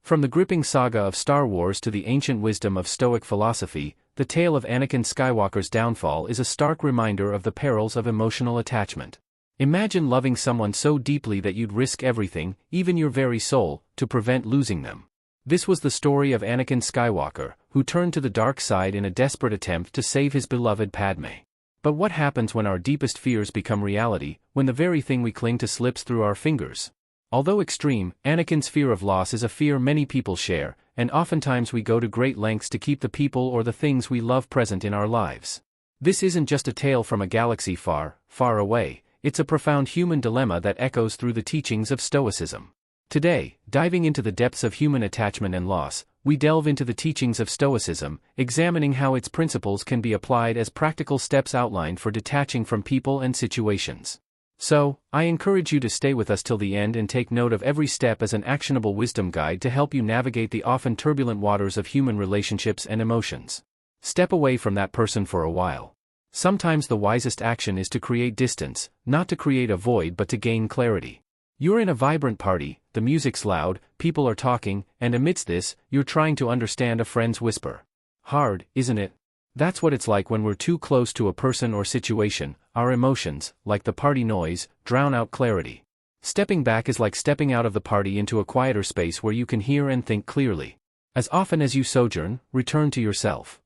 From the gripping saga of Star Wars to the ancient wisdom of Stoic philosophy, the tale of Anakin Skywalker's downfall is a stark reminder of the perils of emotional attachment. Imagine loving someone so deeply that you'd risk everything, even your very soul, to prevent losing them. This was the story of Anakin Skywalker, who turned to the dark side in a desperate attempt to save his beloved Padme. But what happens when our deepest fears become reality, when the very thing we cling to slips through our fingers? Although extreme, Anakin's fear of loss is a fear many people share, and oftentimes we go to great lengths to keep the people or the things we love present in our lives. This isn't just a tale from a galaxy far, far away, it's a profound human dilemma that echoes through the teachings of Stoicism. Today, diving into the depths of human attachment and loss, we delve into the teachings of Stoicism, examining how its principles can be applied as practical steps outlined for detaching from people and situations. So, I encourage you to stay with us till the end and take note of every step as an actionable wisdom guide to help you navigate the often turbulent waters of human relationships and emotions. Step away from that person for a while. Sometimes the wisest action is to create distance, not to create a void but to gain clarity. You're in a vibrant party, the music's loud, people are talking, and amidst this, you're trying to understand a friend's whisper. Hard, isn't it? That's what it's like when we're too close to a person or situation. Our emotions, like the party noise, drown out clarity. Stepping back is like stepping out of the party into a quieter space where you can hear and think clearly. As often as you sojourn, return to yourself.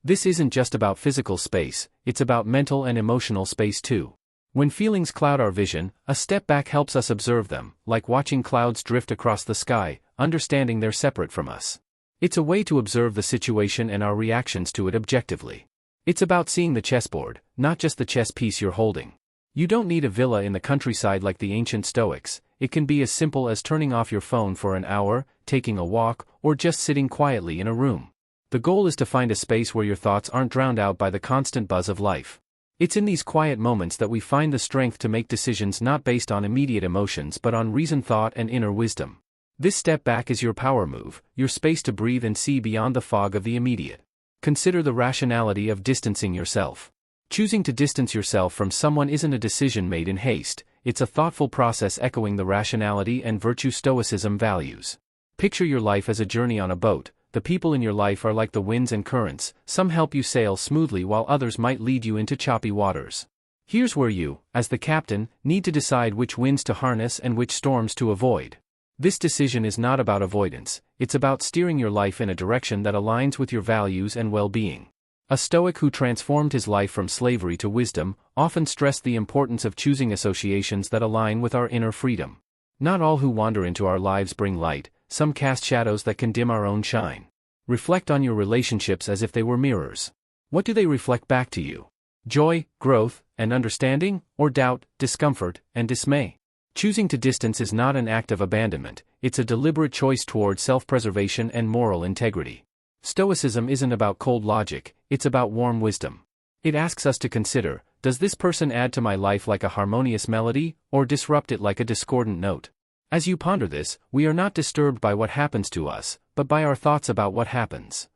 This isn't just about physical space, it's about mental and emotional space too. When feelings cloud our vision, a step back helps us observe them, like watching clouds drift across the sky, understanding they're separate from us. It's a way to observe the situation and our reactions to it objectively. It's about seeing the chessboard, not just the chess piece you're holding. You don't need a villa in the countryside like the ancient Stoics. It can be as simple as turning off your phone for an hour, taking a walk, or just sitting quietly in a room. The goal is to find a space where your thoughts aren't drowned out by the constant buzz of life. It's in these quiet moments that we find the strength to make decisions not based on immediate emotions but on reasoned thought and inner wisdom. This step back is your power move, your space to breathe and see beyond the fog of the immediate. Consider the rationality of distancing yourself. Choosing to distance yourself from someone isn't a decision made in haste, it's a thoughtful process echoing the rationality and virtue Stoicism values. Picture your life as a journey on a boat. The people in your life are like the winds and currents, some help you sail smoothly while others might lead you into choppy waters. Here's where you, as the captain, need to decide which winds to harness and which storms to avoid. This decision is not about avoidance, it's about steering your life in a direction that aligns with your values and well-being. A Stoic who transformed his life from slavery to wisdom often stressed the importance of choosing associations that align with our inner freedom. Not all who wander into our lives bring light, some cast shadows that can dim our own shine. Reflect on your relationships as if they were mirrors. What do they reflect back to you? Joy, growth, and understanding, or doubt, discomfort, and dismay? Choosing to distance is not an act of abandonment, it's a deliberate choice toward self-preservation and moral integrity. Stoicism isn't about cold logic, it's about warm wisdom. It asks us to consider, does this person add to my life like a harmonious melody, or disrupt it like a discordant note? As you ponder this, we are not disturbed by what happens to us, but by our thoughts about what happens.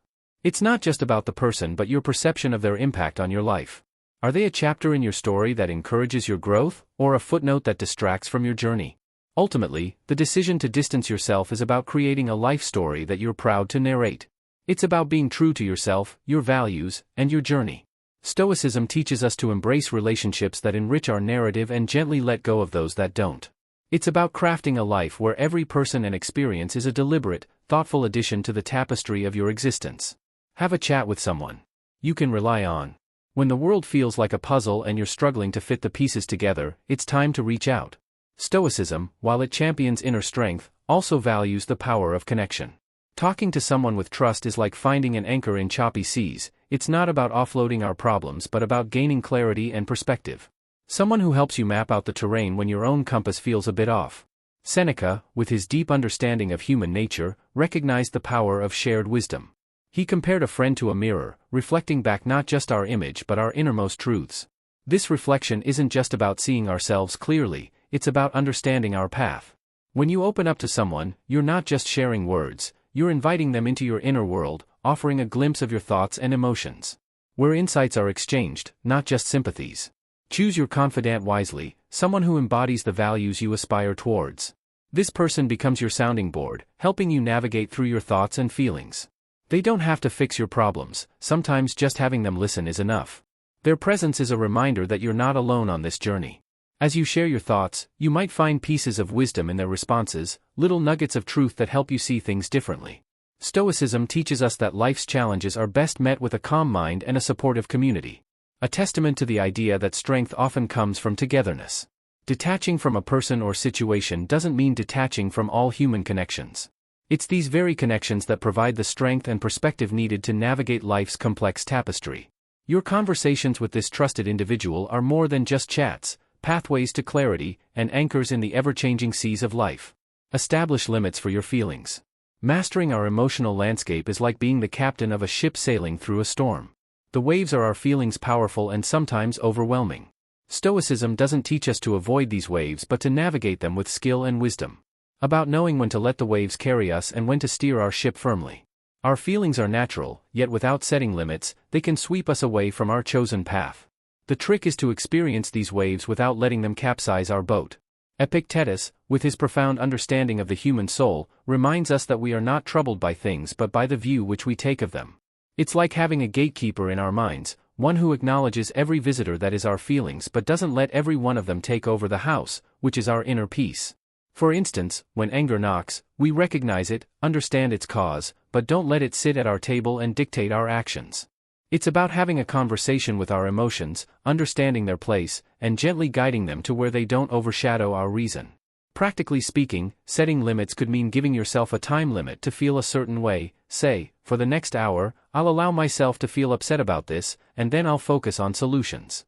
It's not just about the person but your perception of their impact on your life. Are they a chapter in your story that encourages your growth, or a footnote that distracts from your journey? Ultimately, the decision to distance yourself is about creating a life story that you're proud to narrate. It's about being true to yourself, your values, and your journey. Stoicism teaches us to embrace relationships that enrich our narrative and gently let go of those that don't. It's about crafting a life where every person and experience is a deliberate, thoughtful addition to the tapestry of your existence. Have a chat with someone you can rely on. When the world feels like a puzzle and you're struggling to fit the pieces together, it's time to reach out. Stoicism, while it champions inner strength, also values the power of connection. Talking to someone with trust is like finding an anchor in choppy seas. It's not about offloading our problems but about gaining clarity and perspective. Someone who helps you map out the terrain when your own compass feels a bit off. Seneca, with his deep understanding of human nature, recognized the power of shared wisdom. He compared a friend to a mirror, reflecting back not just our image but our innermost truths. This reflection isn't just about seeing ourselves clearly, it's about understanding our path. When you open up to someone, you're not just sharing words, you're inviting them into your inner world, offering a glimpse of your thoughts and emotions. Where insights are exchanged, not just sympathies. Choose your confidant wisely, someone who embodies the values you aspire towards. This person becomes your sounding board, helping you navigate through your thoughts and feelings. They don't have to fix your problems, sometimes just having them listen is enough. Their presence is a reminder that you're not alone on this journey. As you share your thoughts, you might find pieces of wisdom in their responses, little nuggets of truth that help you see things differently. Stoicism teaches us that life's challenges are best met with a calm mind and a supportive community. A testament to the idea that strength often comes from togetherness. Detaching from a person or situation doesn't mean detaching from all human connections. It's these very connections that provide the strength and perspective needed to navigate life's complex tapestry. Your conversations with this trusted individual are more than just chats, pathways to clarity, and anchors in the ever-changing seas of life. Establish limits for your feelings. Mastering our emotional landscape is like being the captain of a ship sailing through a storm. The waves are our feelings, powerful and sometimes overwhelming. Stoicism doesn't teach us to avoid these waves but to navigate them with skill and wisdom. About knowing when to let the waves carry us and when to steer our ship firmly. Our feelings are natural, yet without setting limits, they can sweep us away from our chosen path. The trick is to experience these waves without letting them capsize our boat. Epictetus, with his profound understanding of the human soul, reminds us that we are not troubled by things but by the view which we take of them. It's like having a gatekeeper in our minds, one who acknowledges every visitor that is our feelings but doesn't let every one of them take over the house, which is our inner peace. For instance, when anger knocks, we recognize it, understand its cause, but don't let it sit at our table and dictate our actions. It's about having a conversation with our emotions, understanding their place, and gently guiding them to where they don't overshadow our reason. Practically speaking, setting limits could mean giving yourself a time limit to feel a certain way. Say, for the next hour, I'll allow myself to feel upset about this, and then I'll focus on solutions.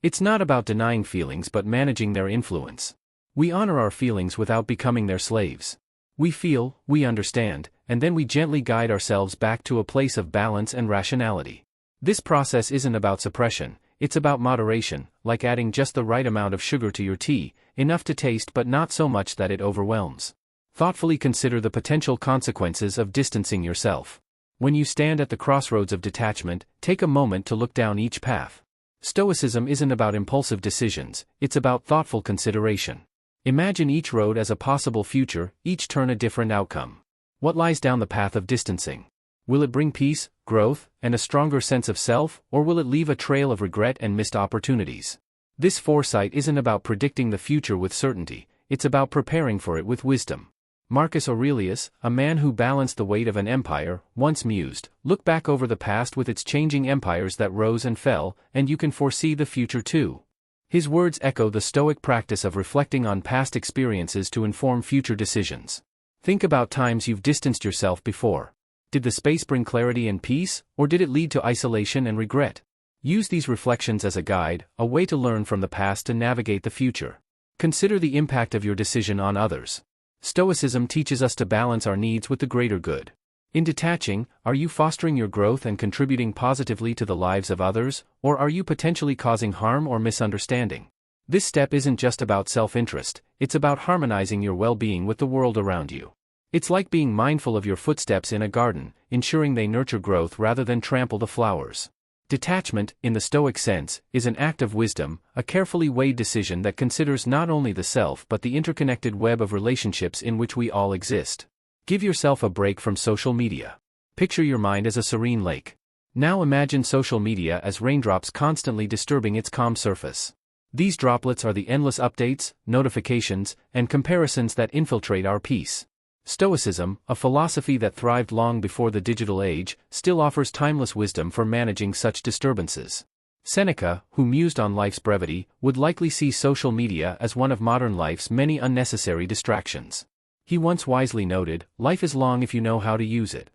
It's not about denying feelings but managing their influence. We honor our feelings without becoming their slaves. We feel, we understand, and then we gently guide ourselves back to a place of balance and rationality. This process isn't about suppression, it's about moderation, like adding just the right amount of sugar to your tea, enough to taste but not so much that it overwhelms. Thoughtfully consider the potential consequences of distancing yourself. When you stand at the crossroads of detachment, take a moment to look down each path. Stoicism isn't about impulsive decisions, it's about thoughtful consideration. Imagine each road as a possible future, each turn a different outcome. What lies down the path of distancing? Will it bring peace, growth, and a stronger sense of self, or will it leave a trail of regret and missed opportunities? This foresight isn't about predicting the future with certainty, it's about preparing for it with wisdom. Marcus Aurelius, a man who balanced the weight of an empire, once mused, "Look back over the past with its changing empires that rose and fell, and you can foresee the future too." His words echo the Stoic practice of reflecting on past experiences to inform future decisions. Think about times you've distanced yourself before. Did the space bring clarity and peace, or did it lead to isolation and regret? Use these reflections as a guide, a way to learn from the past to navigate the future. Consider the impact of your decision on others. Stoicism teaches us to balance our needs with the greater good. In detaching, are you fostering your growth and contributing positively to the lives of others, or are you potentially causing harm or misunderstanding? This step isn't just about self-interest, it's about harmonizing your well-being with the world around you. It's like being mindful of your footsteps in a garden, ensuring they nurture growth rather than trample the flowers. Detachment, in the Stoic sense, is an act of wisdom, a carefully weighed decision that considers not only the self but the interconnected web of relationships in which we all exist. Give yourself a break from social media. Picture your mind as a serene lake. Now imagine social media as raindrops constantly disturbing its calm surface. These droplets are the endless updates, notifications, and comparisons that infiltrate our peace. Stoicism, a philosophy that thrived long before the digital age, still offers timeless wisdom for managing such disturbances. Seneca, who mused on life's brevity, would likely see social media as one of modern life's many unnecessary distractions. He once wisely noted, "Life is long if you know how to use it."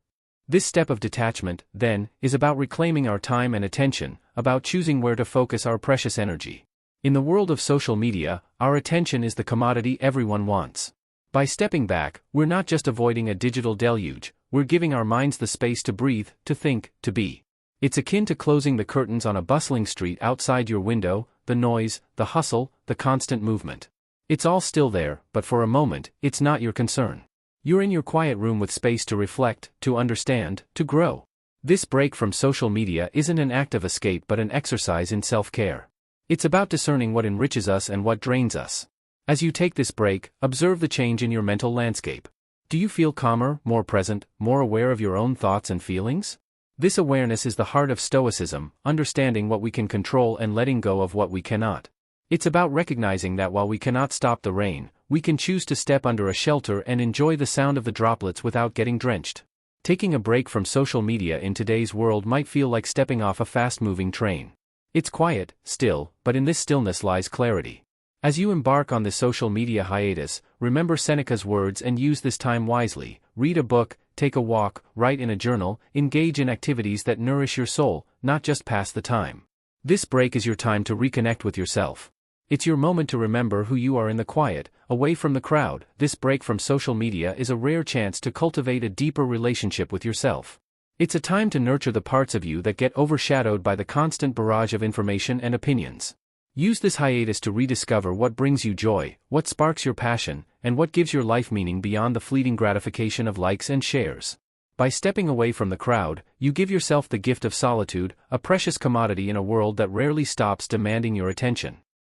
This step of detachment, then, is about reclaiming our time and attention, about choosing where to focus our precious energy. In the world of social media, our attention is the commodity everyone wants. By stepping back, we're not just avoiding a digital deluge, we're giving our minds the space to breathe, to think, to be. It's akin to closing the curtains on a bustling street outside your window, the noise, the hustle, the constant movement. It's all still there, but for a moment, it's not your concern. You're in your quiet room with space to reflect, to understand, to grow. This break from social media isn't an act of escape but an exercise in self-care. It's about discerning what enriches us and what drains us. As you take this break, observe the change in your mental landscape. Do you feel calmer, more present, more aware of your own thoughts and feelings? This awareness is the heart of Stoicism, understanding what we can control and letting go of what we cannot. It's about recognizing that while we cannot stop the rain, we can choose to step under a shelter and enjoy the sound of the droplets without getting drenched. Taking a break from social media in today's world might feel like stepping off a fast-moving train. It's quiet, still, but in this stillness lies clarity. As you embark on this social media hiatus, remember Seneca's words and use this time wisely. Read a book, take a walk, write in a journal, engage in activities that nourish your soul, not just pass the time. This break is your time to reconnect with yourself. It's your moment to remember who you are in the quiet, away from the crowd. This break from social media is a rare chance to cultivate a deeper relationship with yourself. It's a time to nurture the parts of you that get overshadowed by the constant barrage of information and opinions. Use this hiatus to rediscover what brings you joy, what sparks your passion, and what gives your life meaning beyond the fleeting gratification of likes and shares. By stepping away from the crowd, you give yourself the gift of solitude, a precious commodity in a world that rarely stops demanding your attention.